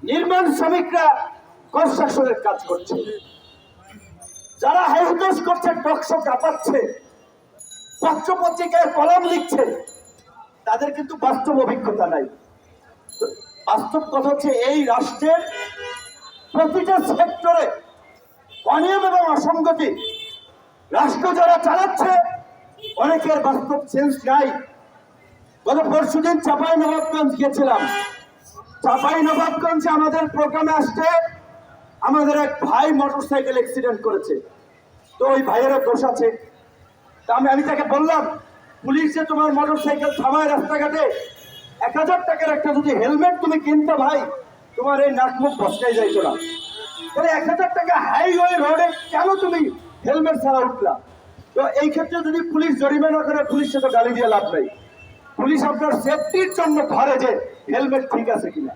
নির্মাণ শ্রমিকরা কনস্ট্রাকশনের কাজ করছে, যারা হাইহুতাশ করছে, টকশো কাঁপাচ্ছে, পত্রপত্রিকায় কলাম লিখছে, তাদের কিন্তু বাস্তব অভিজ্ঞতা নাই। বাস্তব কথা হচ্ছে এই রাষ্ট্রের প্রতিটা সেক্টরে অনিয়ম এবং অসঙ্গতি রাষ্ট্র যারা চালাচ্ছে অনেকের বাস্তব সেন্স নাই। গত পরশুদিন চাঁপাইনবাবগঞ্জ গেছিলাম। চাঁপাইনবাবগঞ্জে আমাদের প্রোগ্রামে আসছে আমাদের এক ভাই মোটরসাইকেল অ্যাক্সিডেন্ট করেছে, তো ওই ভাইয়েরও দোষ আছে। তা আমি তাকে বললাম, পুলিশ যে তোমার মোটরসাইকেল থামায় রাস্তাঘাটে, 1000 টাকার একটা যদি হেলমেট তুমি কিনতে ভাই, তোমার এই নাক মুখ বসকাই যাইতো না। তাহলে 1000 টাকা হাইওয়ে রোডে কেন তুমি হেলমেট ছাড়া উঠলা? তো এই ক্ষেত্রে যদি পুলিশ জরিমানা করে, পুলিশকে তো গালি দিয়ে লাভ নেই। পুলিশ আপনার সেফটির জন্য ধরে যে হেলমেট ঠিক আছে কিনা।